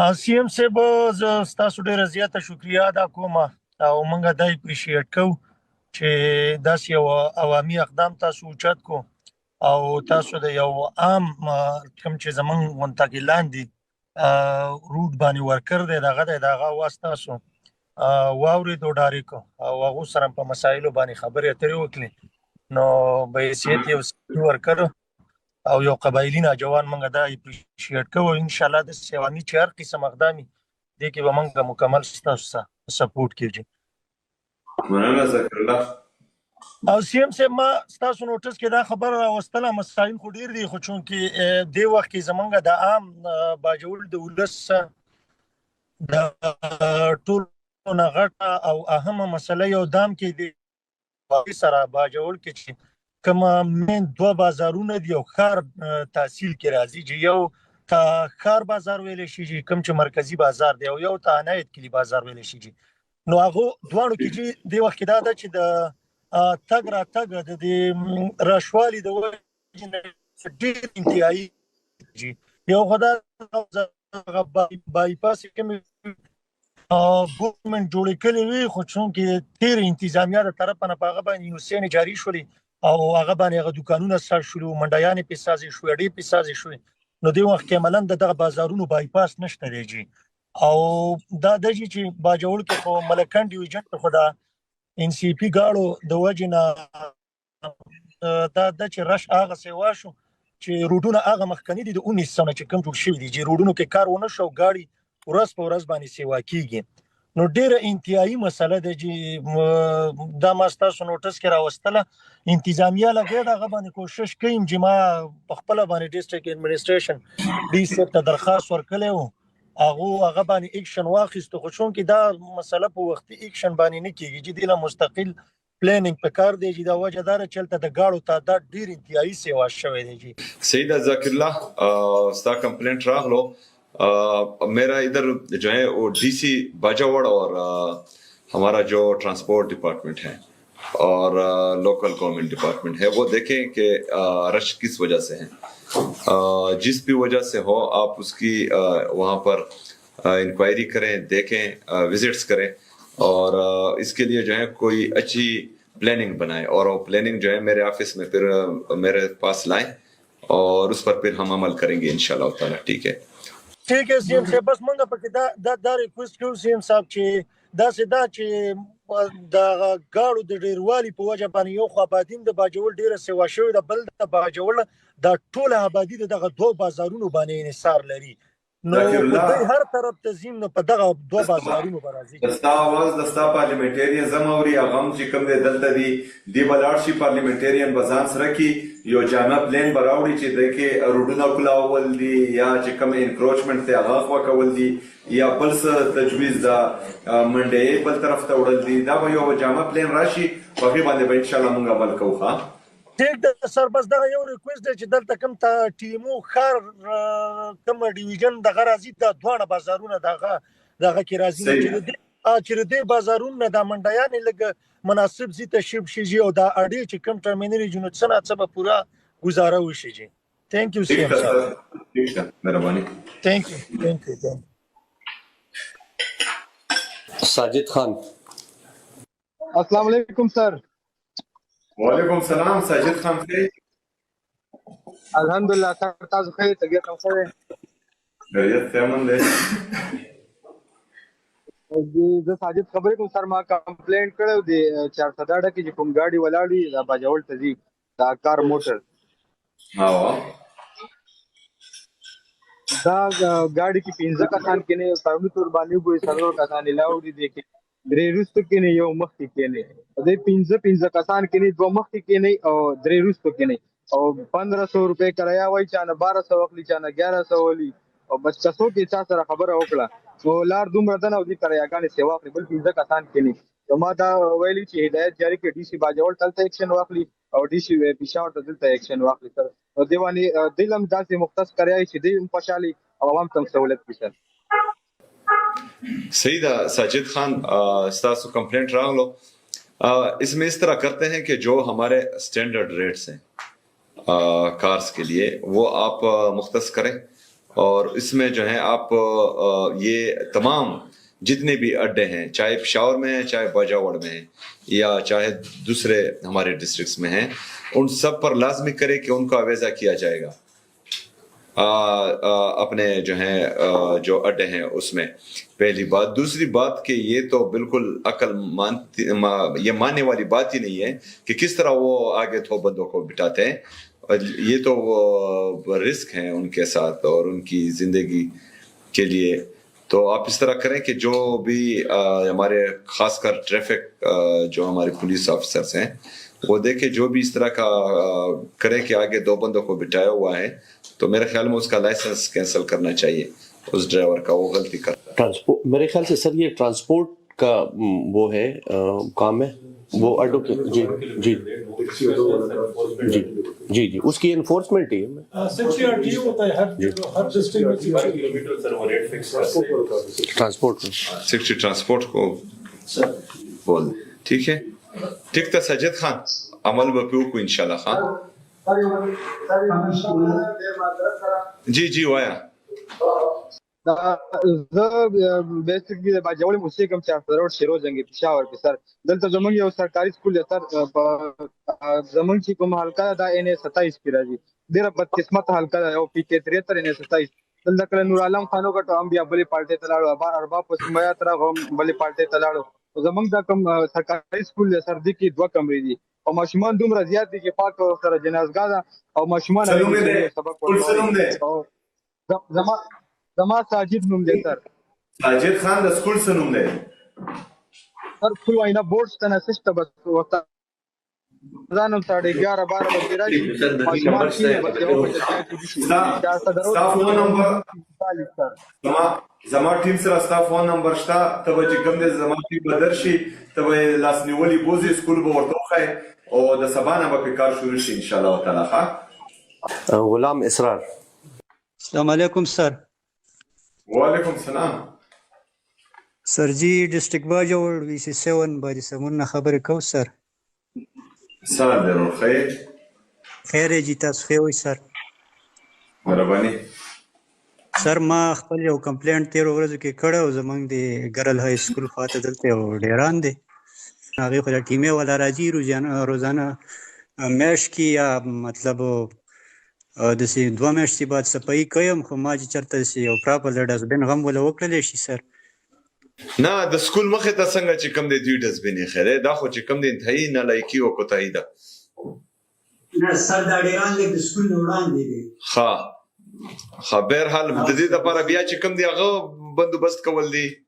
سی ام صاحب زه ستاسو ډیره زیاته شکریا ادا کوم او موږ دا اپریشیټ کوو چې داسې یو عوامي اقدام تاسو اوچت کو او تاسو د یو عام کوم چې زمونږ منتقلان دي روټ باندې ورکر دی دغه واسطه واورېدو ډاریکو او هغه سره په مسایلو باندې خبرې اترې وکړي نو به حیثیت یو سیاسي ورکر او یو قبایلی ناجوان موږ دا اپریشیټ کوو ان شاء الله د سیوامي چې هر قسم اقدامي دي کې به موږ مکمل ستاسو سپورټ کیږي مننه ذکر الله او سی ام صاحب ما ستاسو نوټس کې دا خبر راوستله مسایل خو ډیر دي خو چون کې د وخت کې زمونږ د عام باجوړ د ولس د ټول نغټه او اهمه مسله یو دام کې دي سره باجوړ کې چې کوم من دوه بازارونه دي او خار تحصیل کې راځي چې یو تا خار بازار ویل شي چې کوم چې مرکزی بازار دی او یو تا عنایت کلی بازار ویل شي نو هغه دوه کې چې د وخت کې دا چې د تګ را تګ د راشوالي د وجه ډیر انتهایی یو خدای بای پاس کوم ګورنمنت جوړ کړي وي خو چون کې تیر انتظامیه تر طرف نه پاغه باندې حسین جاری شولي او هغه باندې هغه دکانونه سر شول منډیانې په سازي شو اړې په سازي شو نو دی وخت کې ملند دغه بازارونو بای پاس نشته دیږي او دا د چې باجوړ کې خو ملکان ډیویژن خدا ان سی پی گاړو د وجنه دا د چې رش هغه سیوا شو چې روډونه هغه مخکنی دي د 1900 چې کوم جوړ شوی دي چې روډونو کې کار ونه شو گاډي ورځ په ورځ باندې سیوا کیږي نو ډیره انتهایی مسله ده چې دا ماستاسو نوټس کې راوستله انتظامیه لګي دا غوښنه کوشش کوي چې ما خپل باندې ډیسټریکټ اډمنستریشن ډي سي ته درخواست ورکړم هغه باندې اکشن واخیسته خو چون کې دا مسله په وختي اکشن باندې نه کیږي چې د مستقل پلانینګ په کار دی چې دا وجدار چلته د گاړو تعداد ډیر انتهایی سیوا شوی دی سید ذکر الله ستا کمپلینٹ راغلو मेरा इधर जो है वो डीसी बाजावड़ और हमारा जो ट्रांसपोर्ट डिपार्टमेंट है और लोकल गवर्नमेंट डिपार्टमेंट है वो देखें कि रश किस वजह से है जिस भी वजह से हो आप उसकी वहाँ पर इंक्वायरी करें देखें विजिट्स करें और इसके लिए जो है कोई अच्छी प्लानिंग बनाए और वो प्लानिंग जो है मेरे ऑफिस में फिर मेरे पास लाएं और उस पर फिर हम अमल करेंगे इंशाल्लाह ताला ठीक है ठीक है सीएम साहब बस मंगा पकې دا ریکوست کوم سیم صاحب چې دا سدا چې د گاړو د ډیروالي په وجه باندې یو خو آبادین د باجوړ ډیره سیوا شوی د بل د باجوړ د ټول آبادی دغه دوه بازارونو باندې انحصار لري نو د هر طرف تنظیم نو په دغه دوه بازارونو برازي دستا आवाज دستا پارلیمنټریان زموري غم چې کوم د دلته دی بلارشي پارلیمنټریان بزان سره کی یو جامع پلان براوړي چې دغه روډونه کلاول دي یا چې کوم انکروچمنٹ ته هغه خوا کول دي یا بل څه تجویز دا منډي بل طرف ته وړل دي دا یو جامع پلان راشي په هغه باندې به ان شاء الله موږ عمل کوو ها ټیک د سر بس دا یو ریکوست دی چې دلته کوم ته ټیمو خار کوم ډیویژن د غرازي د دوه بازارونه دغه کې راځي چې د بازارونو د منډیان لګ مناسب زی تشریف شي او دا اړې چې کوم ټرمینل جنوب سره څه پورا گزاره وشي جی ثانک یو سیم صاحب ٹھیک ہے مهرباني ثانک یو ساجد خان السلام علیکم سر وعلیکم السلام ساجد خان خیر الحمدلله سر تاسو خیر طبیعت هم ښه ده خیریت تمام ده زه ساجد خبرې کوم سر ما کمپلینټ کړو دی 418 کې کوم ګاډي ولاړی دا باجوړ ته دی دا کار موټر ها دا ګاډي کې 15 کسان کې نه سړی تور باندې وګوري سړی کسان لاوړي دي کې درې روستو کې نه یو مخ کې نه د 15 کسان کې نه دوه مخ کې نه او درې روستو کې نه او 1500 روپے کرایه وای چا نه 1200 وکلی چا نه 1100 ولی او بس تاسو کې چا سره خبره وکړه نو لار دومره دنه او دي کرایهګانې سیوا خپل بل 15 کسان کې نه ما دا ویلي چې هدایت جاری کړي ډي سي باجوړ تلته ایکشن واخلي او ډي سي پېښور ته دلته ایکشن واخلي سر او دیوانی دلم داسې مختص کرایي چې دې خوشالي او عوام ته سہولت کړي सही था साजिद खान स्टासु कंप्लेंट रागलो इसमें इस तरह करते हैं कि जो हमारे स्टैंडर्ड रेट्स हैं कार्स के लिए वो आप मुख्तस करें और इसमें जो है आप ये तमाम जितने भी अड्डे हैं, चाहे पेशावर में हैं, चाहे बाजावड़ में हैं, या चाहे दूसरे हमारे डिस्ट्रिक्ट्स में हैं, उन सब पर लाजमी करे कि उनको अवेजा किया जाएगा अपने जो हैं जो अड्डे हैं उसमें। पहली बात। दूसरी बात कि ये तो बिल्कुल ये मानने वाली बात ही नहीं है कि किस तरह वो आगे थो बंदों को बिठाते हैं। ये तो वो रिस्क हैं उनके साथ और उनकी जिंदगी के लिए। तो आप इस तरह करें कि जो भी हमारे खासकर ट्रैफिक जो हमारे पुलिस ऑफिसर्स हैं वो देखे, जो भी इस तरह का करे कि आगे 2 बंदों को बिठाया हुआ है, तो मेरे ख्याल में उसका लाइसेंस कैंसिल करना चाहिए उस ड्राइवर का, वो गलती करता है। ट्रांसपोर्ट, मेरे ख्याल से सर ये ट्रांसपोर्ट का वो है काम है, वो ऑटो के जी जी जी जी जी उसकी एनफोर्समेंट ही है। 60 होता है हर डिस्ट्रिक्ट में 60 किलोमीटर सर वो रेट फिक्स करते हैं ट्रांसपोर्ट में 60 ट्रांसपोर्ट को बोल। ठीक है, ठीक था सज्जद खान, अमल बपियो को इंशाल्लाह। खान जी जी वाया बेसिकली बाजावल मुझसे कम 4 शेरो जंगी पेशावर के सर दलता जमंग यो सरकारी स्कूल है सर जमंग की कोम हल्का दा एने 27 की राजी देरा बदकिस्मत हल्का दा पीके 73 एने 27 दलता कल नूर आलम खानो का तो हम भी बले पार्टी तलाड़ो अरबा पसमया तरह हम बले पार्टी तलाड़ो जमंग दा कम सरकारी स्कूल है सर दी की 2 कमरे दी और माशुमान दुम रजियात दी के पाक सर जनाजगा दा और माशुमान सबक पढ़ो जमा साजिद नुम दे सर साजिद खान द स्कूल से नुम दे सर स्कूल वाइना बोर्ड्स तना सिस्टम बस होता जानम 11:30 12 बजे राजी स्टाफ फोन नंबर जमा टीम से स्टाफ फोन नंबर स्टा तब जे कम दे जमा टीम बदरशी तब लास निवली बोझी स्कूल बो ورتوخه او د سبانه به کار شروع شي ان شاء الله تعالی ها गुलाम इसरार। अस्सलाम वालेकुम सर। वालेकुम सलाम सर जी डिस्ट्रिक्ट बाजावल VC7 बाजी समून खबर को सर سلام درو خیر خیر जी تاسو خو سر مهرباني سر ما خپل یو کمپلینټ 13 ورځې کې کړو زمنګ دی ګرل های سکول خاطر دلته او ډیران دی هغه خو د ټیمه ولا راځي روزانه میش کی یا مطلب د سي 2 میش سی بعد صفائی کوم خو ما چې چرته سي او پراپر ډسبن غم ولا وکړل شي سر نه د سکول مخه ته څنګه چې کم دی دوی ډسبینې خیره دا خو چې کم دی انتهایی نه لایقي او کوتاهی ده نه سر دا ډیران د سکول نه وړاندې دي ها خبر حال د دې لپاره بیا چې کم دی هغه بندوبست کول دي